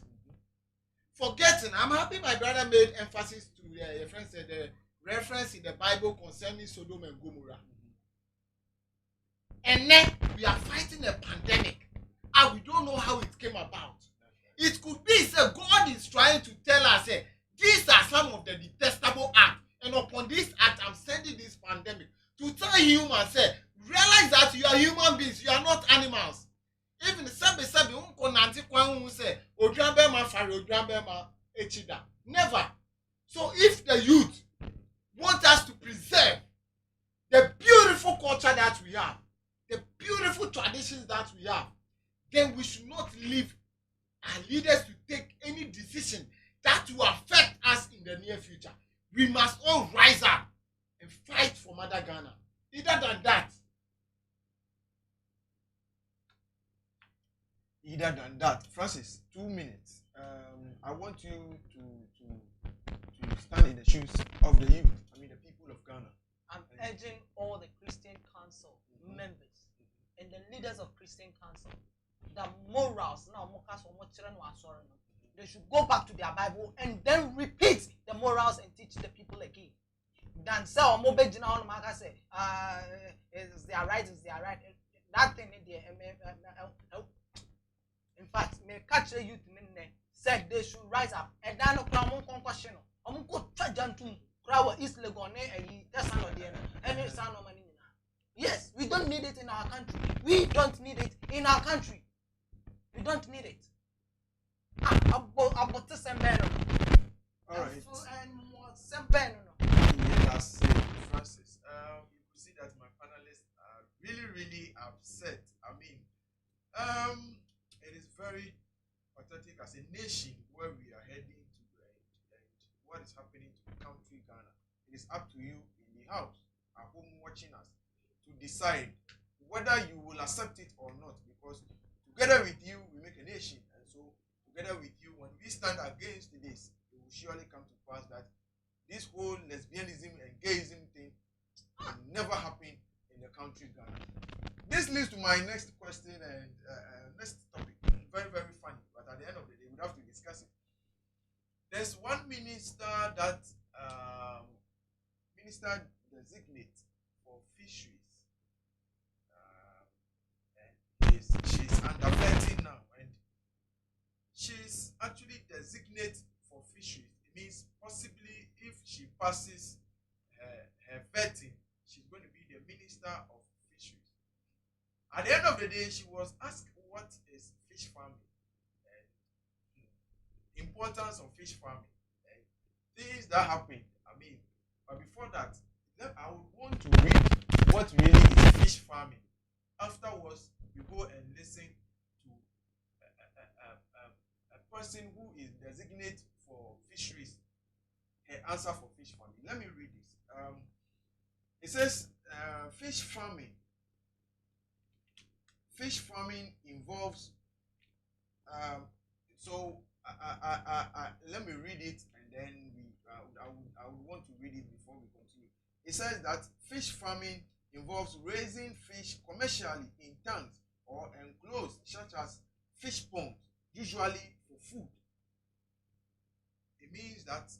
Forgetting, I'm happy my brother made emphasis to a friend said the reference in the Bible concerning Sodom and Gomorrah. And then we are fighting a pandemic, and we don't know how it came about. It could be that God is trying to tell us, these are some of the detestable acts, and upon this act, I'm sending this pandemic to tell humans, realize that you are human beings, you are not animals. Even sabi unko nanti kwa hu say odrambe ma fari odrambe ma echida. Never. So if the youth want us to preserve the beautiful culture that we have, the beautiful traditions that we have, then we should not leave our leaders to take any decision that will affect us in the near future. We must all rise up and fight for Mother Ghana. Either than that, Francis, 2 minutes. I want you to stand in the shoes of the youth. I mean, the people of Ghana. I'm urging all the Christian Council members and the leaders of Christian Council, the morals now, they should go back to their Bible and then repeat the morals and teach the people again. Then say, it's their right, it's their right. That thing in there, in fact, may catch the youth in there, said they should rise up. And then no crowd question. Go try to crowd East Legon and yes, we don't need it in our country. We don't need it in our country. We don't need it. All right. Yes, Francis. You could see that my panelists are really upset. I mean, it is very pathetic as a nation where we are heading to and what is happening to the country Ghana. It is up to you in the house, at home watching us, to decide whether you will accept it or not, because together with you we make a nation, and so together with you, when we stand against this, it will surely come to pass that this whole lesbianism and gayism thing will never happen in the country Ghana. This leads to my next question and next topic. Very funny, but at the end of the day, we have to discuss it. There's one minister that minister designate for fisheries, and she's under vetting now, and she's actually designate for fisheries. It means possibly if she passes her vetting, she's going to be the minister of fisheries. At the end of the day, she was asked what is fish farming and importance of fish farming and things that happened. I mean, but before that, I would want to read what really is fish farming. Afterwards, we go and listen to a person who is designated for fisheries, her answer for fish farming. Let me read this. It says fish farming. Fish farming involves. Let me read it, and then I would want to read it before we continue. It says that fish farming involves raising fish commercially in tanks or enclosed, such as fish ponds, usually for food. It means that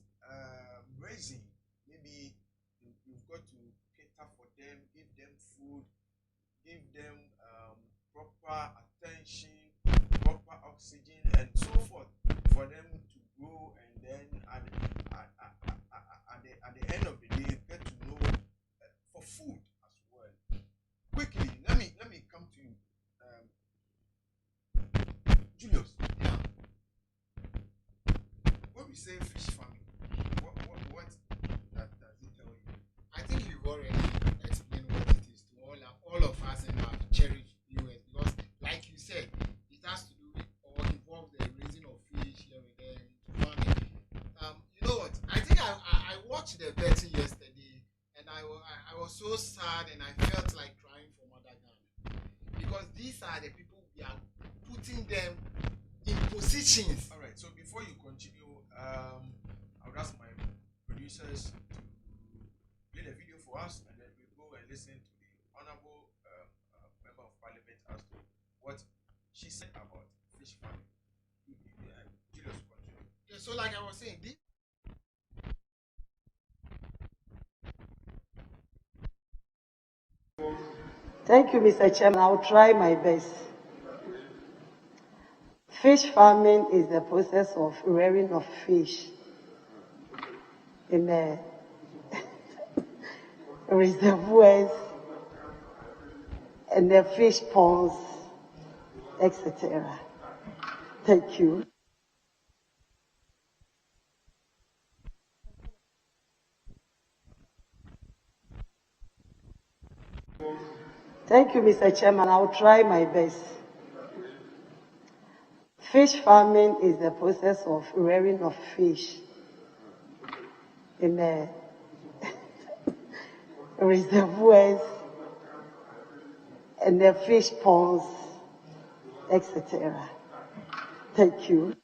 raising, maybe you've got to cater for them, give them food, give them proper attention, proper oxygen, and so forth for them to grow, and then at the end of the day get to know for food as well. Quickly, let me come to you, Julius. When we say fish farming, what that does it tell you? I think you've already explained what it is to all of us and our cherished viewers, because like you said, it has to do with or involves the raising of fish here and there into farming. You know what? I think I watched the betting yesterday, and I was so sad, and I felt like crying for Mother Ghana, because these are the people we are putting them in positions. All right. So before you continue, I would ask my producers to play the video for us, and then we go and listen to the honorable member of parliament as to what she said about fish farming. Julius, continue. Yeah, so like I was saying, this Thank you, Mr. Chairman. I'll try my best. Fish farming is the process of rearing of fish in reservoirs and the fish ponds, etc. Thank you. Thank you, Mr. Chairman. I'll try my best. Fish farming is the process of rearing of fish in reservoirs and the fish ponds, etc. Thank you.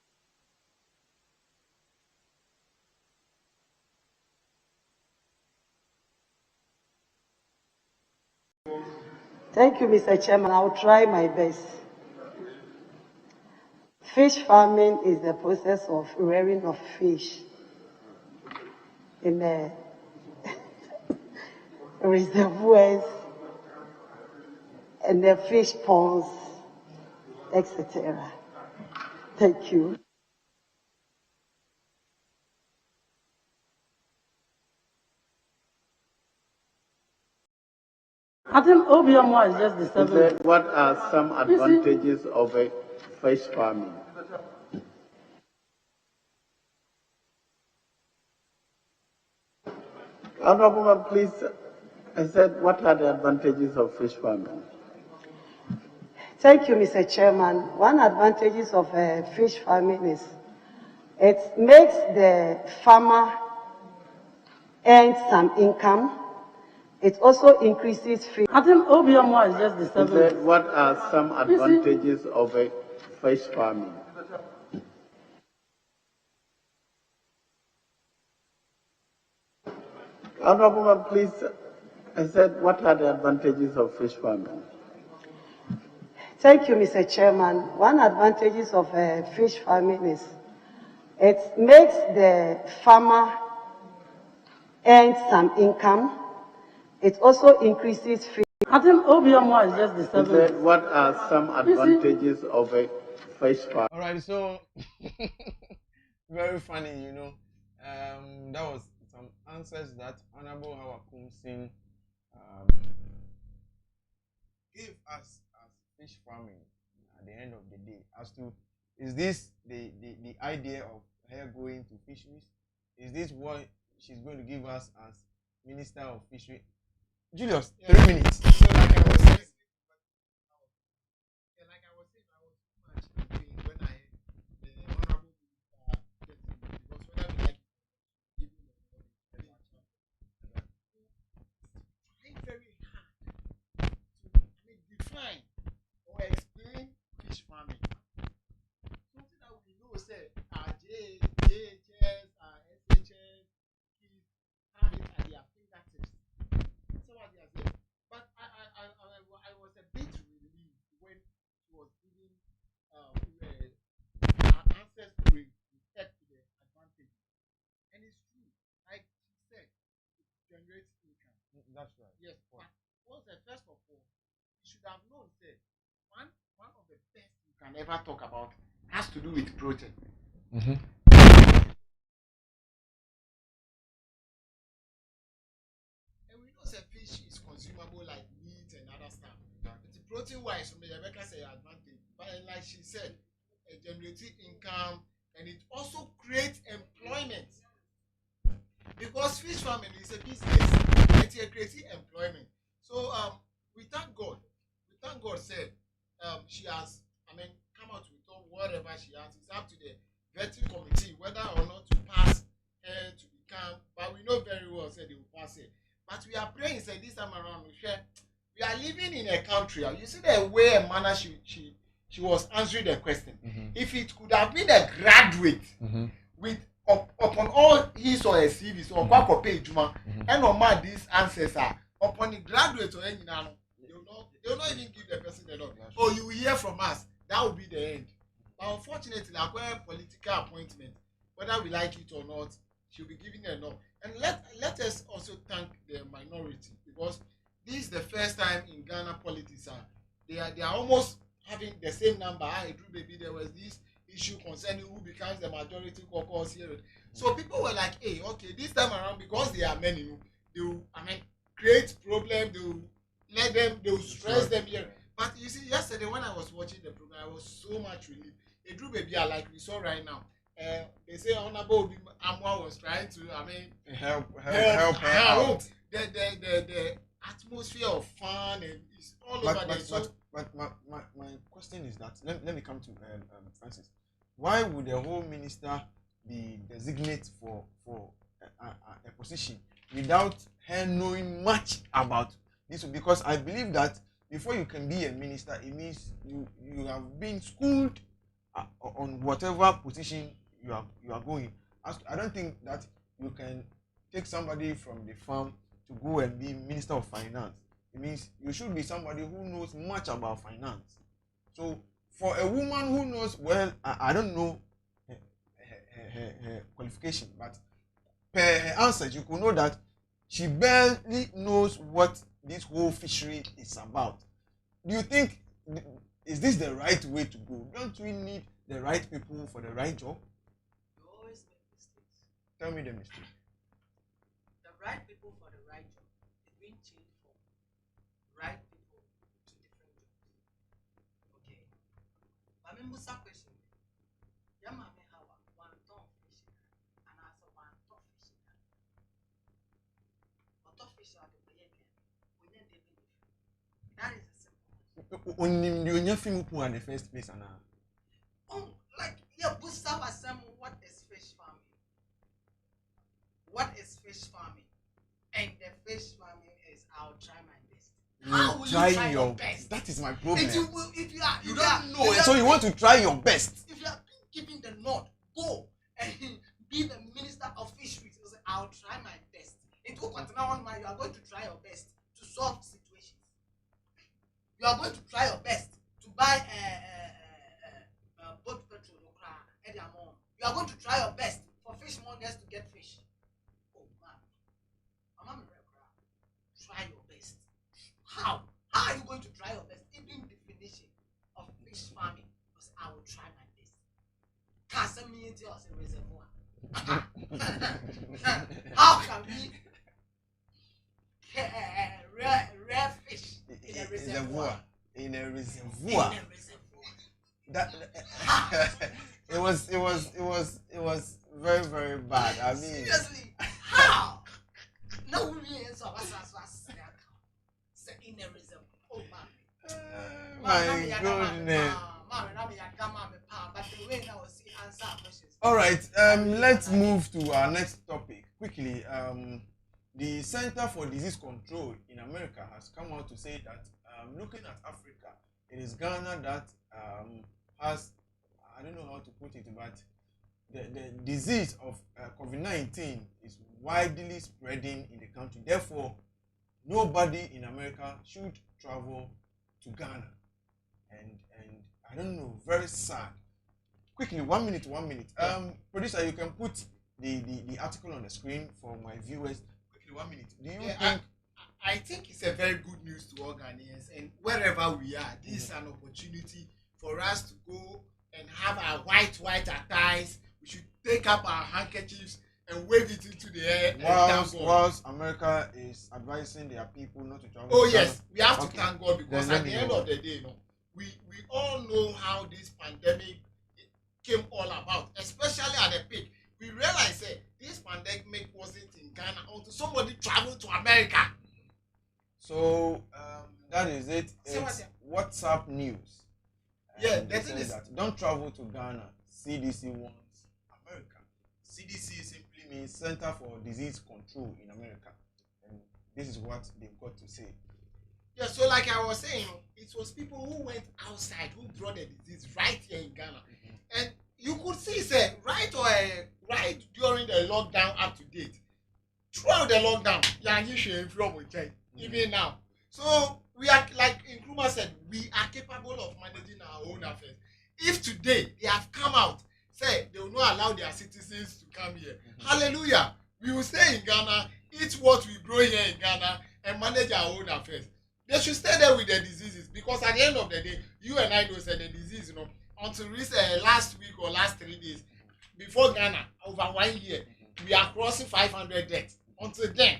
Thank you, Mr. Chairman. I'll try my best. Fish farming is the process of rearing of fish in reservoirs and the fish ponds, etc. Thank you. I think Obiamo is just disturbing. What are some advantages of a fish farming? Honorable Member, please. I said, what are the advantages of fish farming? Thank you, Mr. Chairman. One advantages of fish farming is it makes the farmer earn some income. It also increases fish. I think Obiamo is just disturbing. What are some advantages of a fish farming? Honorable Member, please. I said, what are the advantages of fish farming? Thank you, Mr. Chairman. One advantages of fish farming is it makes the farmer earn some income. It also increases fish. I think Obiamo is just disturbing. What are some advantages of a fish farm? All right, so very funny, you know. That was some answers that Honorable Hawa Kumsin gave us as fish farming at the end of the day. As to, is this the idea of her going to fisheries? Is this what she's going to give us as Minister of Fishery? Julius, 3 minutes. So like I was saying, I was too much in pain when the honorable minister because whether we like even trying very hard to define or explain fish farming. Something that we know say our JHS, our SHS, kids have it at their fingertips. So what they are saying. But I it's true. Like she said, it generates income. That's right. Yes, but what's the first of all, you should have known that one of the best you can ever talk about has to do with protein. Mm-hmm. And we know that fish is consumable like meat and other stuff. It's protein wise, Rebecca say advantage. But like she said, it generates income and it also creates employment. Because fish farming is a business, it creates employment. So we thank God. We thank God said she has, come out with whatever she has. It's up to the vetting committee whether or not to pass her to become. But we know very well said they will pass it. But we are praying said this time around we are living in a country. You see the way and manner she was answering the question. Mm-hmm. If it could have been a graduate with upon all his or her CVs or mm-hmm. page and normal these answers are upon the graduate or any now they will not even give the person the law. Oh, you will hear from us. That will be the end. But unfortunately, like a political appointment, whether we like it or not, she'll be giving a no. And let us also thank the minority because this is the first time in Ghana politics they are almost having the same number. Baby, there was this issue concerning who becomes the majority caucus here. So people were like, hey, okay, this time around, because they are many, they will, create problem, they will stress them here. But you see, yesterday when I was watching the program, I was so much relieved. Baby, like we saw right now. They say Honorable Amwa was trying to, help out. The atmosphere of fun and it's all over there. But my question is that let me come to Francis. Why would the whole minister be designated for a position without her knowing much about this? Because I believe that before you can be a minister, it means you have been schooled on whatever position you are going. I don't think that you can take somebody from the farm to go and be Minister of Finance. It means you should be somebody who knows much about finance. So for a woman who knows, well, I don't know her qualification, but per her answer, you could know that she barely knows what this whole fishery is about. Do you think, is this the right way to go? Don't we need the right people for the right job? You always make mistakes. Tell me the mistake. The right people for the right job is being changed from right people to different jobs. Okay. But I Musa question. Yamame Hawa, one ton fishing, and also one top fishing. But top fishing are the behavior. That is a simple one. On your film in the first place, Anna. Oh, like Musa was saying, what is fish farming? What is fish farming? And the fish farming is I'll try my best. How will you try your best? That is my problem. If you don't know, so you want to try your best. If you are given the nod, go and be the minister of fisheries. I'll try my best. It will continue on my. You are going to try your best to solve situations. You are going to try your best to buy boat petrol or and you are going to try your best for fishmongers to get fish. Oh man, try your best. How? How are you going to try your best? Even definition of fish farming was I will try my best. Casamity or a reservoir. How can we rare fish in a reservoir? In a reservoir. That it was very, very bad. I mean, seriously, how? No, we in a reservoir. Oh man. My goodness. All right, let's move to our next topic quickly. The Center for Disease Control in America has come out to say that looking at Africa, it is Ghana that has, I don't know how to put it, but the disease of COVID-19 is widely spreading in the country. Therefore, nobody in America should travel to Ghana. And I don't know, very sad. Quickly, 1 minute. Producer, you can put the article on the screen for my viewers. Quickly, 1 minute. Do you Yeah, think? I think it's a very good news to all Ghanaians, and wherever we are, this is an opportunity for us to go and have our white attires. We should take up our handkerchiefs and wave it into the air. And thank God. Whilst America is advising their people not to travel. Oh to yes, Ghana. we have to Okay. thank God, because Then let at me the end know. of the day, we all know how this pandemic came all about, especially at the peak. We realized that this pandemic wasn't in Ghana until somebody traveled to America. So that is it. See what It's WhatsApp news. Yeah, And the they thing say is- that don't travel to Ghana. CDC wants America. CDC simply means Center for Disease Control in America, and this is what they've got to say. Yeah, so like I was saying, it was people who went outside who brought the disease right here in Ghana. And you could see, say, right during the lockdown up to date, throughout the lockdown, even now. So we are, like Nkrumah said, we are capable of managing our own affairs. If today they have come out, say they will not allow their citizens to come here, hallelujah, we will stay in Ghana, eat what we grow here in Ghana, and manage our own affairs. They should stay there with the diseases, because at the end of the day, you and I know say the disease, until last week or last 3 days, before Ghana, over 1 year, we are crossing 500 deaths. Until then,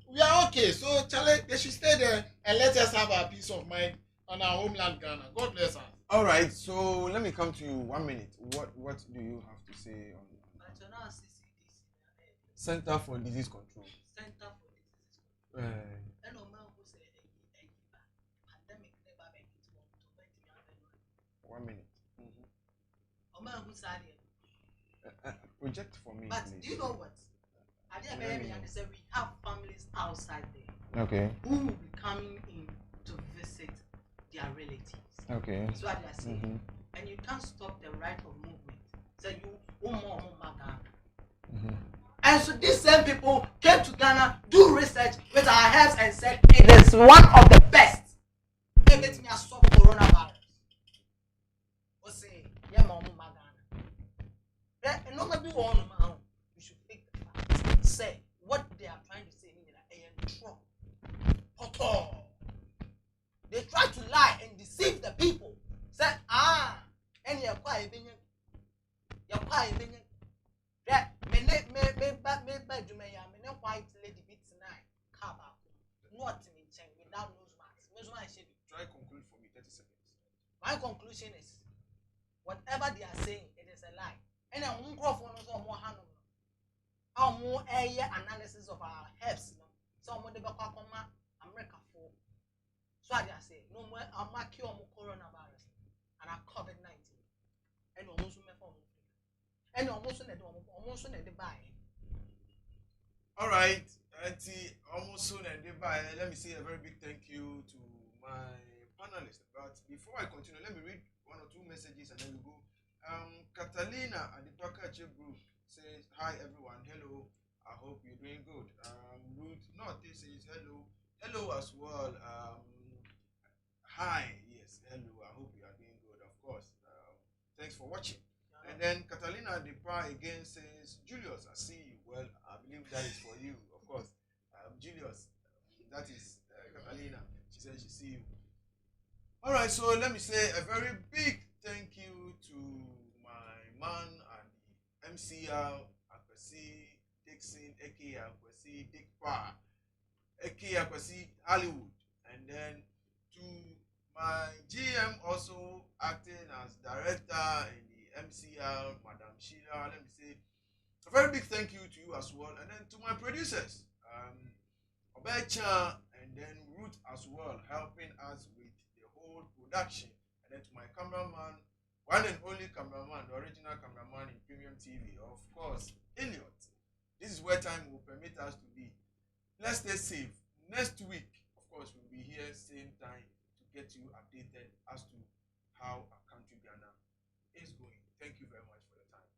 we are okay. So, Charlie, they should stay there and let us have our peace of mind on our homeland, Ghana. God bless us. All right. So let me come to you. 1 minute. What do you have to say on National CCDC, Center for Disease Control? Center for Disease Control. And no man who say pandemic never make it to 1 minute. A man who said Project for me, but please. do you know what? I didn't say we have families outside there Okay. who will be coming in to visit their relatives. Okay. That's what they are saying. And you can't stop the right of movement. So you and so these same people came to Ghana, do research with our herbs, and said it is one of the best. Hey, let me solve coronavirus. What's say? Yeah, Mama Ghana. And not be one man. We should take the facts. Say what they are trying to say in the trouble. They try to lie and deceive the people. Say, and you're quiet, you're quiet, that me white lady beat tonight. Kaba. Not in chain without nose mask. Nose mask should be. Try conclude for me 30 seconds. My conclusion is whatever they are saying, it is a lie. And I won't go for more hand on our more area analysis of our herbs. Someone they come America for. So I say no more I'm cure coronavirus and our COVID-19. And almost and almost in the buy. All right, almost soon and goodbye. Let me say a very big thank you to my panelists. But before I continue, let me read 1 or 2 messages and then we go. Catalina at the Pakache group says, "Hi everyone, hello. I hope you're doing good." Ruth Norte says, "Hello, hello as well. Hi, yes, hello. I hope you are doing good. Of course. Thanks for watching." And then Catalina Depa again says, "Julius, I see you." Well, I believe that is for you, of course. Julius, that is Catalina. She says she see you. All right, so let me say a very big thank you to my man at the MCL, Akwesi Dixon, aka Akwesi Dick Parr, aka Akwesi Hollywood, and then to my GM also acting as director in the MCL, Madam Sheila. Let me say a very big thank you to you as well. And then to my producers, Obecha and then Ruth as well, helping us with the whole production. And then to my cameraman, one and only cameraman, the original cameraman in Premium TV, of course, Elliot. This is where time will permit us to be. Let's stay safe. Next week, of course, we'll be here same time to get you updated as to how our country Ghana is going. Thank you very much for your time.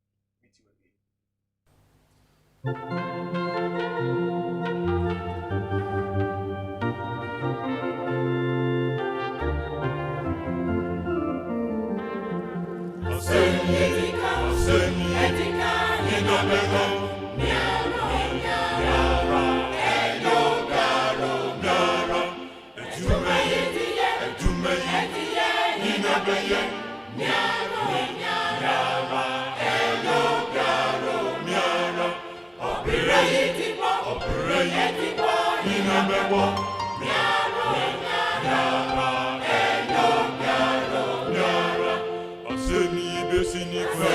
Meet you again. Etika, Aseni besini kwa